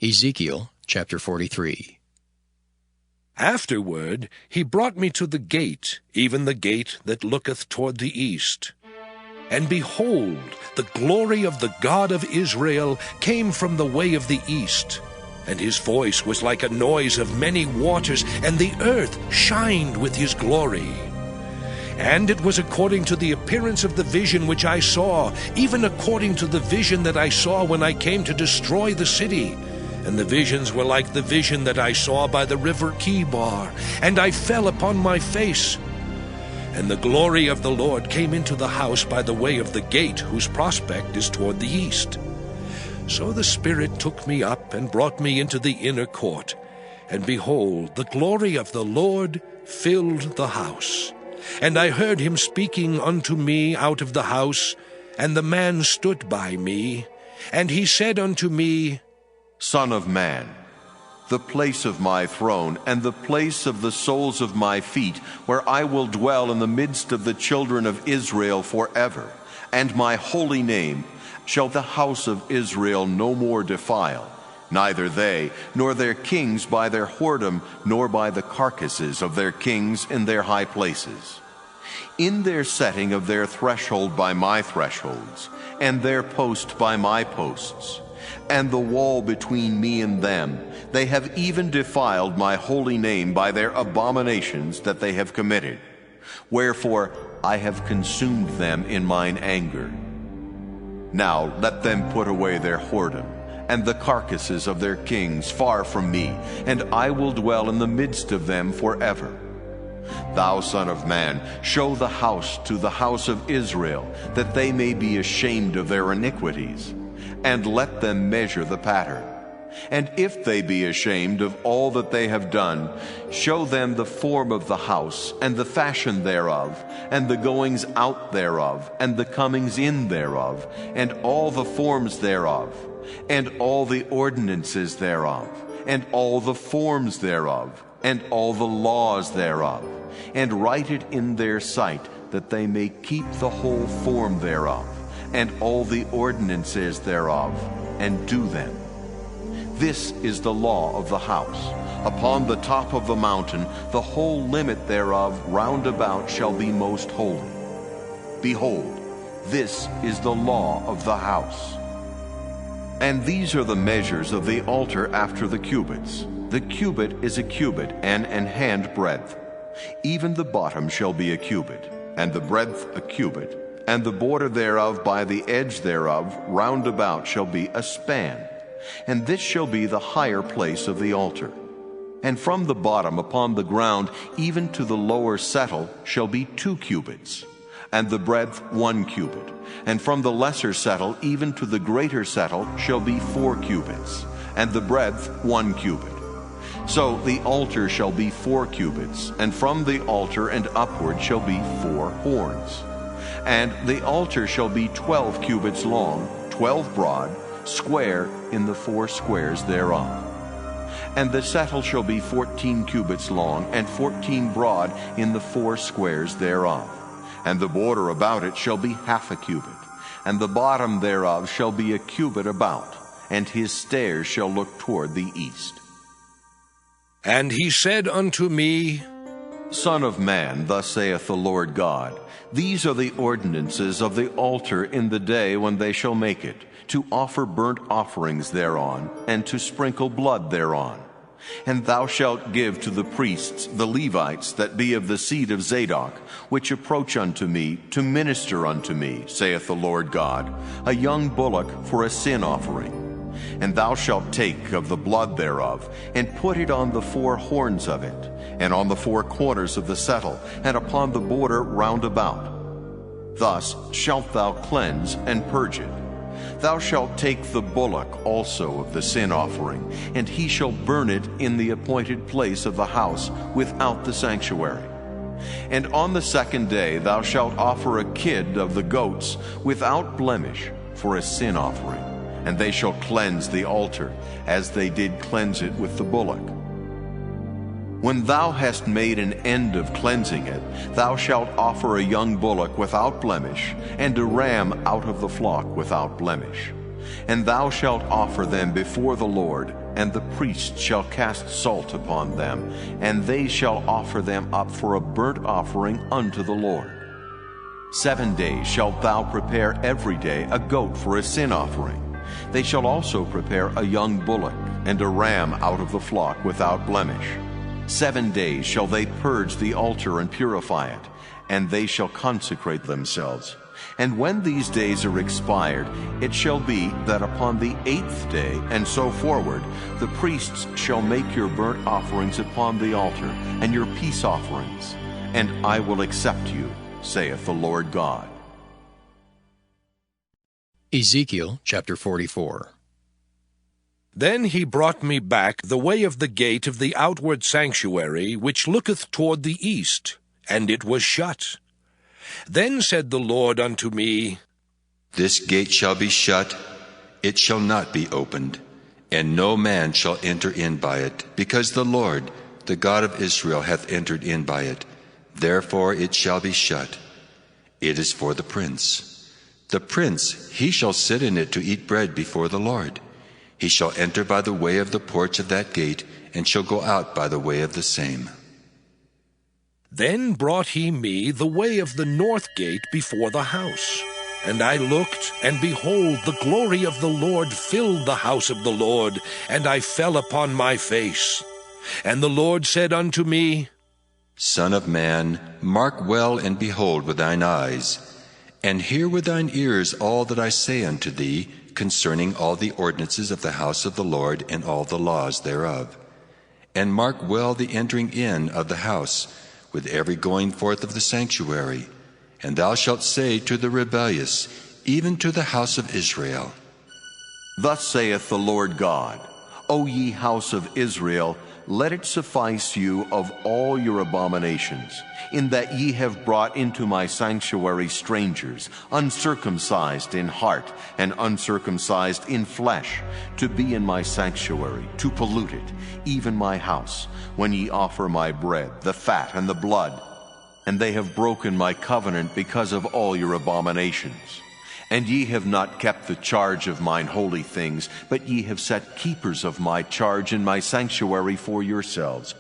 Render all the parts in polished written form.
Ezekiel chapter 43. Afterward he brought me to the gate, even the gate that looketh toward the east. And behold, the glory of the God of Israel came from the way of the east. And his voice was like a noise of many waters, and the earth shined with his glory. And it was according to the appearance of the vision which I saw, even according to the vision that I saw when I came to destroy the city. And the visions were like the vision that I saw by the river Chebar, and I fell upon my face. And the glory of the Lord came into the house by the way of the gate, whose prospect is toward the east. So the Spirit took me up and brought me into the inner court. And behold, the glory of the Lord filled the house. And I heard him speaking unto me out of the house, and the man stood by me. And he said unto me, Son of man, the place of my throne, and the place of the soles of my feet, where I will dwell in the midst of the children of Israel forever, and my holy name shall the house of Israel no more defile, neither they nor their kings by their whoredom, nor by the carcasses of their kings in their high places. In their setting of their threshold by my thresholds, and their post by my posts, and the wall between me and them, they have even defiled my holy name by their abominations that they have committed. Wherefore I have consumed them in mine anger. Now let them put away their whoredom, and the carcasses of their kings far from me, and I will dwell in the midst of them forever. Thou son of man, show the house to the house of Israel, that they may be ashamed of their iniquities, and let them measure the pattern. And if they be ashamed of all that they have done, show them the form of the house, and the fashion thereof, and the goings out thereof, and the comings in thereof, and all the forms thereof, and all the ordinances thereof, and all the forms thereof, and all the laws thereof, and write it in their sight, that they may keep the whole form thereof, and all the ordinances thereof, and do them. This is the law of the house. Upon the top of the mountain, the whole limit thereof round about shall be most holy. Behold, this is the law of the house. And these are the measures of the altar after the cubits. The cubit is a cubit and an hand breadth. Even the bottom shall be a cubit, and the breadth a cubit, and the border thereof by the edge thereof round about shall be a span. And this shall be the higher place of the altar. And from the bottom upon the ground even to the lower settle shall be 2 cubits, and the breadth 1 cubit. And from the lesser settle even to the greater settle shall be 4 cubits, and the breadth 1 cubit. So the altar shall be 4 cubits, and from the altar and upward shall be 4 horns. And the altar shall be 12 cubits long, 12 broad, square in the 4 squares thereof. And the settle shall be 14 cubits long, and 14 broad in the 4 squares thereof. And the border about it shall be half a cubit, and the bottom thereof shall be a cubit about, and his stairs shall look toward the east. And he said unto me, Son of man, thus saith the Lord God, these are the ordinances of the altar in the day when they shall make it, to offer burnt offerings thereon, and to sprinkle blood thereon. And thou shalt give to the priests, the Levites, that be of the seed of Zadok, which approach unto me, to minister unto me, saith the Lord God, a young bullock for a sin offering. And thou shalt take of the blood thereof, and put it on the 4 horns of it, and on the 4 corners of the settle, and upon the border round about. Thus shalt thou cleanse and purge it. Thou shalt take the bullock also of the sin offering, and he shall burn it in the appointed place of the house without the sanctuary. And on the 2nd day thou shalt offer a kid of the goats without blemish for a sin offering, and they shall cleanse the altar as they did cleanse it with the bullock. When thou hast made an end of cleansing it, thou shalt offer a young bullock without blemish, and a ram out of the flock without blemish. And thou shalt offer them before the Lord, and the priest shall cast salt upon them, and they shall offer them up for a burnt offering unto the Lord. 7 days shalt thou prepare every day a goat for a sin offering. They shall also prepare a young bullock, and a ram out of the flock without blemish. 7 days shall they purge the altar and purify it, and they shall consecrate themselves. And when these days are expired, it shall be that upon the 8th day, and so forward, the priests shall make your burnt offerings upon the altar, and your peace offerings, and I will accept you, saith the Lord God. Ezekiel chapter 44. Then he brought me back the way of the gate of the outward sanctuary, which looketh toward the east, and it was shut. Then said the Lord unto me, This gate shall be shut, it shall not be opened, and no man shall enter in by it, because the Lord, the God of Israel, hath entered in by it. Therefore it shall be shut. It is for the prince. The prince, he shall sit in it to eat bread before the Lord. He shall enter by the way of the porch of that gate, and shall go out by the way of the same. Then brought he me the way of the north gate before the house. And I looked, and behold, the glory of the Lord filled the house of the Lord, and I fell upon my face. And the Lord said unto me, Son of man, mark well and behold with thine eyes, and hear with thine ears all that I say unto thee concerning all the ordinances of the house of the Lord and all the laws thereof. And mark well the entering in of the house, with every going forth of the sanctuary. And thou shalt say to the rebellious, even to the house of Israel, Thus saith the Lord God, O ye house of Israel, let it suffice you of all your abominations, in that ye have brought into my sanctuary strangers, uncircumcised in heart and uncircumcised in flesh, to be in my sanctuary, to pollute it, even my house, when ye offer my bread, the fat and the blood. And they have broken my covenant because of all your abominations. And ye have not kept the charge of mine holy things, but ye have set keepers of my charge in my sanctuary for yourselves.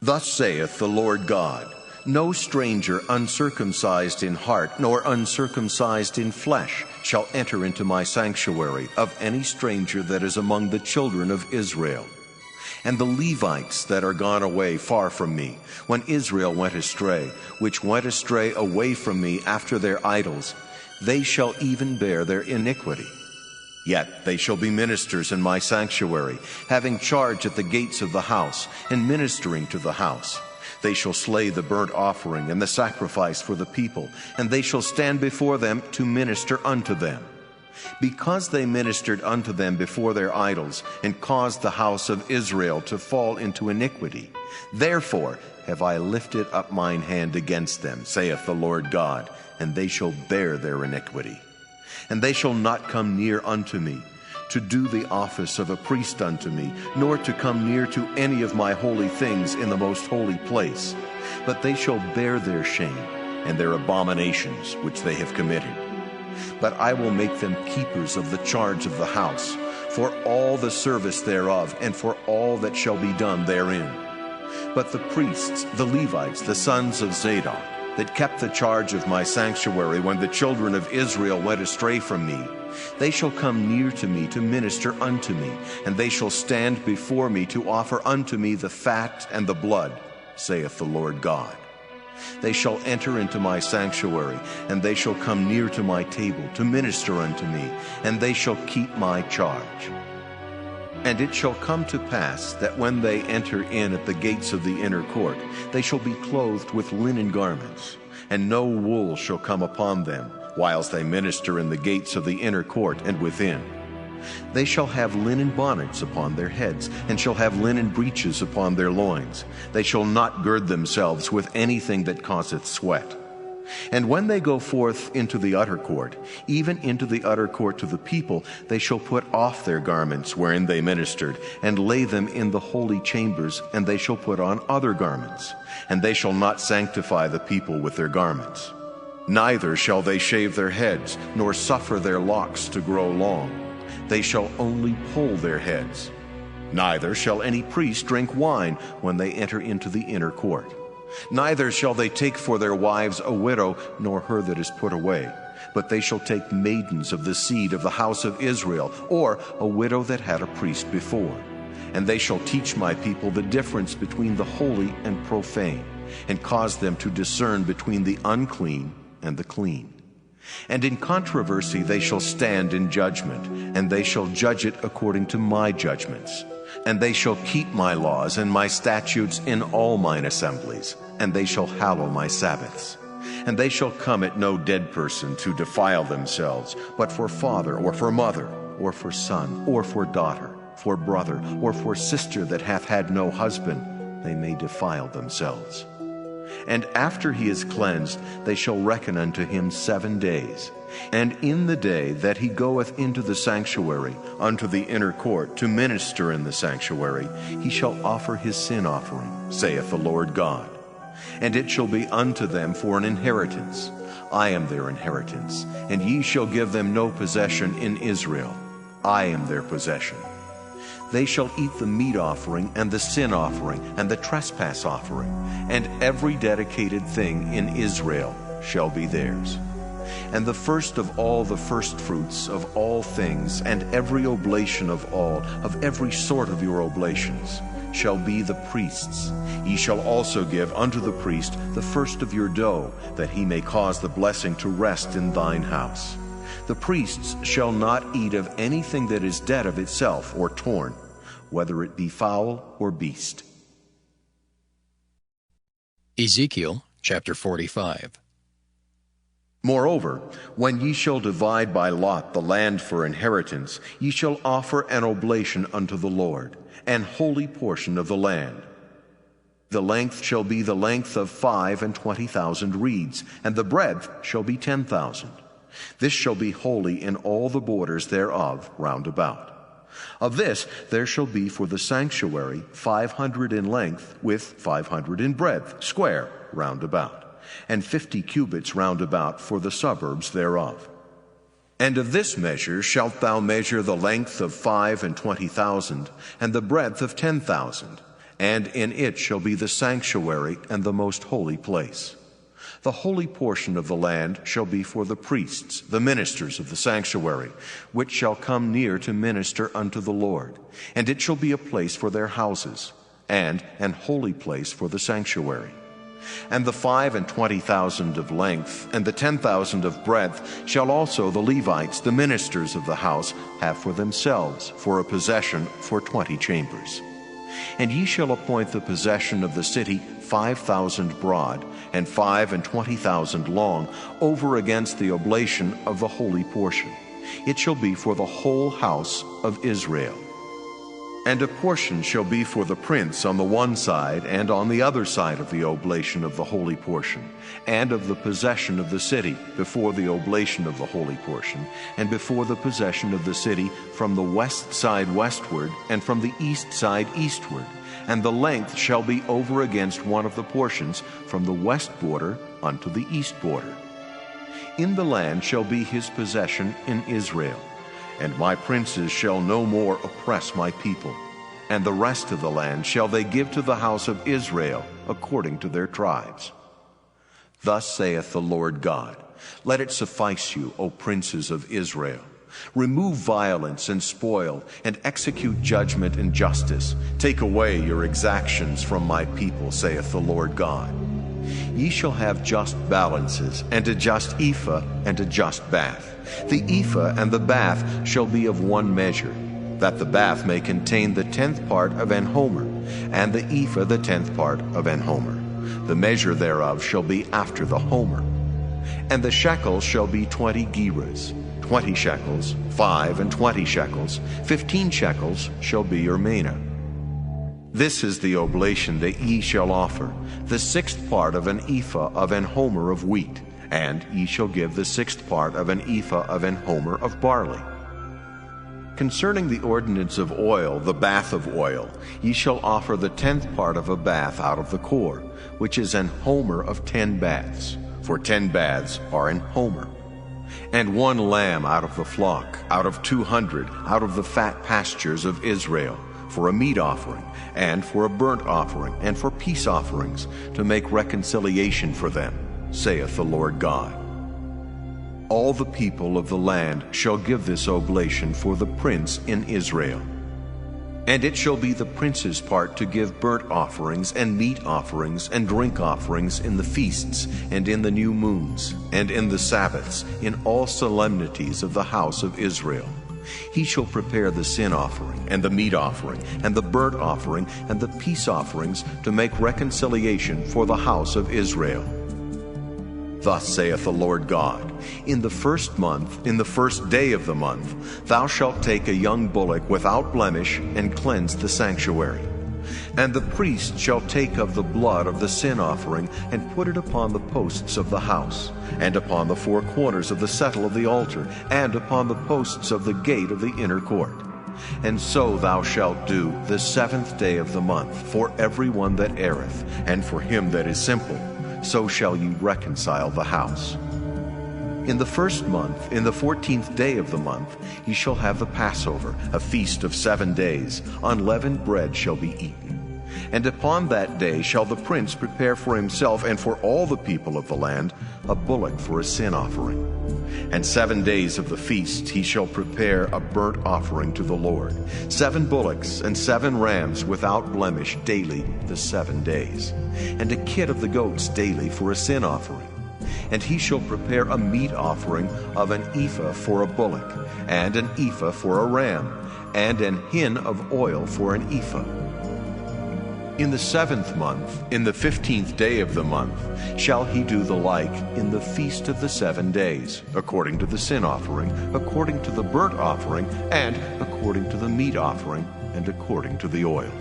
Thus saith the Lord God, No stranger uncircumcised in heart, nor uncircumcised in flesh, shall enter into my sanctuary, of any stranger that is among the children of Israel. And the Levites that are gone away far from me, when Israel went astray, which went astray away from me after their idols, they shall even bear their iniquity. Yet they shall be ministers in my sanctuary, having charge at the gates of the house, and ministering to the house. They shall slay the burnt offering and the sacrifice for the people, and they shall stand before them to minister unto them. Because they ministered unto them before their idols, and caused the house of Israel to fall into iniquity, therefore have I lifted up mine hand against them, saith the Lord God, and they shall bear their iniquity. And they shall not come near unto me, to do the office of a priest unto me, nor to come near to any of my holy things in the most holy place. But they shall bear their shame, and their abominations which they have committed. But I will make them keepers of the charge of the house, for all the service thereof, and for all that shall be done therein. But the priests, the Levites, the sons of Zadok, that kept the charge of my sanctuary when the children of Israel went astray from me, they shall come near to me to minister unto me, and they shall stand before me to offer unto me the fat and the blood, saith the Lord God. They shall enter into my sanctuary, and they shall come near to my table to minister unto me, and they shall keep my charge. And it shall come to pass that when they enter in at the gates of the inner court, they shall be clothed with linen garments, and no wool shall come upon them, whilst they minister in the gates of the inner court and within. They shall have linen bonnets upon their heads, and shall have linen breeches upon their loins. They shall not gird themselves with anything that causeth sweat. And when they go forth into the utter court, even into the utter court to the people, they shall put off their garments wherein they ministered, and lay them in the holy chambers, and they shall put on other garments. And they shall not sanctify the people with their garments. Neither shall they shave their heads, nor suffer their locks to grow long. They shall only pull their heads. Neither shall any priest drink wine when they enter into the inner court. Neither shall they take for their wives a widow, nor her that is put away. But they shall take maidens of the seed of the house of Israel, or a widow that had a priest before. And they shall teach my people the difference between the holy and profane, and cause them to discern between the unclean and the clean. And in controversy they shall stand in judgment, and they shall judge it according to my judgments. And they shall keep my laws and my statutes in all mine assemblies, and they shall hallow my Sabbaths. And they shall come at no dead person to defile themselves, but for father or for mother, or for son, or for daughter, for brother, or for sister that hath had no husband, they may defile themselves. And after he is cleansed, they shall reckon unto him 7 days. And in the day that he goeth into the sanctuary, unto the inner court, to minister in the sanctuary, he shall offer his sin offering, saith the Lord God. And it shall be unto them for an inheritance. I am their inheritance, and ye shall give them no possession in Israel. I am their possession. They shall eat the meat offering, and the sin offering, and the trespass offering, and every dedicated thing in Israel shall be theirs. And the first of all the firstfruits of all things, and every oblation of all, of every sort of your oblations, shall be the priest's. Ye shall also give unto the priest the first of your dough, that he may cause the blessing to rest in thine house. The priests shall not eat of anything that is dead of itself or torn, whether it be fowl or beast. Ezekiel chapter 45. Moreover, when ye shall divide by lot the land for inheritance, ye shall offer an oblation unto the Lord, an holy portion of the land. The length shall be the length of 25,000 reeds, and the breadth shall be 10,000. This shall be holy in all the borders thereof round about. Of this there shall be for the sanctuary 500 in length, with 500 in breadth, square round about, and 50 cubits round about for the suburbs thereof. And of this measure shalt thou measure the length of 25,000, and the breadth of 10,000, and in it shall be the sanctuary and the most holy place. The holy portion of the land shall be for the priests, the ministers of the sanctuary, which shall come near to minister unto the Lord, and it shall be a place for their houses, and an holy place for the sanctuary. And the 25,000 of length, and the 10,000 of breadth, shall also the Levites, the ministers of the house, have for themselves, for a possession for 20 chambers. And ye shall appoint the possession of the city 5,000 broad, and 25,000 long, over against the oblation of the holy portion. It shall be for the whole house of Israel. And a portion shall be for the prince on the one side, and on the other side of the oblation of the holy portion, and of the possession of the city, before the oblation of the holy portion, and before the possession of the city, from the west side westward, and from the east side eastward. And the length shall be over against one of the portions, from the west border unto the east border. In the land shall be his possession in Israel. And my princes shall no more oppress my people. And the rest of the land shall they give to the house of Israel, according to their tribes. Thus saith the Lord God, let it suffice you, O princes of Israel. Remove violence and spoil, and execute judgment and justice. Take away your exactions from my people, saith the Lord God. Ye shall have just balances, and a just ephah, and a just bath. The ephah and the bath shall be of one measure, that the bath may contain the 10th part of an homer, and the ephah the 10th part of an homer. The measure thereof shall be after the homer. And the shekels shall be 20 gerahs, 20 shekels, 5 and 20 shekels, 15 shekels shall be your mina. This is the oblation that ye shall offer, the 6th part of an ephah of an homer of wheat, and ye shall give the 6th part of an ephah of an homer of barley. Concerning the ordinance of oil, the bath of oil, ye shall offer the 10th part of a bath out of the core, which is an homer of 10 baths, for 10 baths are an homer. And 1 lamb out of the flock, out of 200, out of the fat pastures of Israel, for a meat offering, and for a burnt offering, and for peace offerings, to make reconciliation for them, saith the Lord God. All the people of the land shall give this oblation for the prince in Israel. And it shall be the prince's part to give burnt offerings, and meat offerings, and drink offerings in the feasts, and in the new moons, and in the Sabbaths, in all solemnities of the house of Israel. He shall prepare the sin offering, and the meat offering, and the burnt offering, and the peace offerings, to make reconciliation for the house of Israel. Thus saith the Lord God, in the 1st month, in the 1st day of the month, thou shalt take a young bullock without blemish, and cleanse the sanctuary. And the priest shall take of the blood of the sin offering, and put it upon the posts of the house, and upon the 4 corners of the settle of the altar, and upon the posts of the gate of the inner court. And so thou shalt do the 7th day of the month, for every one that erreth, and for him that is simple. So shall ye reconcile the house. In the 1st month, in the 14th day of the month, ye shall have the Passover, a feast of 7 days. Unleavened bread shall be eaten. And upon that day shall the prince prepare for himself and for all the people of the land a bullock for a sin offering. And 7 days of the feast he shall prepare a burnt offering to the Lord, 7 bullocks and 7 rams without blemish daily the 7 days, and a kid of the goats daily for a sin offering. And he shall prepare a meat offering of an ephah for a bullock, and an ephah for a ram, and an hin of oil for an ephah. In the 7th month, in the 15th day of the month, shall he do the like in the feast of the 7 days, according to the sin offering, according to the burnt offering, and according to the meat offering, and according to the oil.